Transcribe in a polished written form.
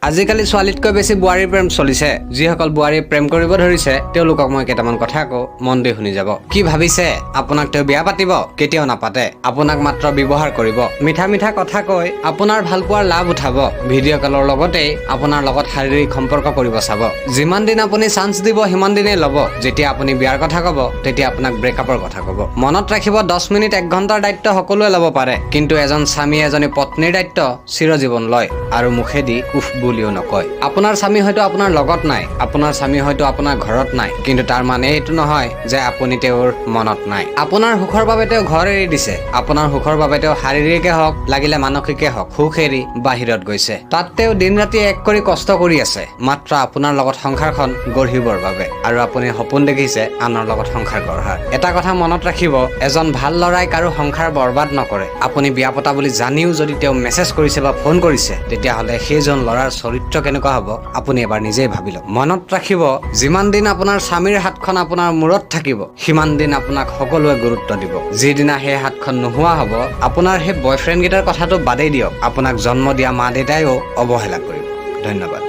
আজিকালি ছোৱালীতকৈ বেছি বোৱাৰীৰ প্ৰেম চলিছে। যিসকল বোৱাৰীয়ে প্ৰেম কৰিব ধৰিছে তেওঁলোকক মই কেইটামান কথা কওঁ, মন দি শুনি যাব। কি ভাবিছে আপোনাক তেওঁ বিয়া পাতিব? কেতিয়াও নাপাতে। আপোনাক মাত্ৰ ব্যৱহাৰ কৰিব, মিঠা মিঠা কথা কৈ আপোনাৰ ভাল পোৱাৰ লাভ উঠাব। ভিডিঅ' কলৰ লগতেই আপোনাৰ লগত শাৰীৰিক সম্পৰ্ক কৰিব চাব। যিমান দিন আপুনি চান্স দিব সিমান দিনেই ল'ব। যেতিয়া আপুনি বিয়াৰ কথা ক'ব তেতিয়া আপোনাক ব্ৰেকআপৰ কথা ক'ব। মনত ৰাখিব 10 মিনিট 1 ঘণ্টাৰ দায়িত্ব সকলোৱে ল'ব পাৰে, কিন্তু এজন স্বামী এজনী পত্নীৰ দায়িত্ব চিৰজীৱন লয় আৰু মুখেদি উফ বুলিও নকয়। আপোনাৰ স্বামী হয়তো আপোনাৰ লগত নাই, আপোনাৰ স্বামী হয়তো আপোনাৰ ঘৰত নাই, কিন্তু তাৰ মানে এইটো নহয় যে আপুনি তেওঁৰ মনত নাই। আপোনাৰ সুখৰ বাবে তেওঁ ঘৰ এৰি দিছে, আপোনাৰ সুখৰ বাবে তেওঁ শাৰীৰিকে হওক লাগিলে মানসিকে হওক সুখ এৰি বাহিৰত গৈছে। তাত তেওঁ দিন ৰাতি এক কৰি কষ্ট কৰি আছে মাত্ৰ আপোনাৰ লগত সংসাৰখন গঢ়িবৰ বাবে, আৰু আপুনি সপোন দেখিছে আনৰ লগত সংসাৰ গঢ়াৰ। এটা কথা মনত ৰাখিব, এজন ভাল ল'ৰাই কাৰো সংসাৰ বৰবাদ নকৰে। আপুনি বিয়া পতা বুলি জানিও যদি তেওঁ মেছেজ কৰিছে বা ফোন কৰিছে তেতিয়াহ'লে সেইজন ল'ৰাৰ চৰিত্ৰ কেনেকুৱা হ'ব আপুনি এবাৰ নিজেই ভাবি লওক। মনত ৰাখিব, যিমান দিন আপোনাৰ স্বামীৰ হাতখন আপোনাৰ মূৰত থাকিব সিমান দিন আপোনাক সকলোৱে গুৰুত্ব দিব। যিদিনা সেই হাতখন নোহোৱা হ'ব আপোনাৰ সেই বয়ফ্ৰেণ্ড কেইটাৰ কথাটো বাদেই দিয়ক, আপোনাক জন্ম দিয়া মা দেউতাইও অৱহেলা কৰিব। ধন্যবাদ।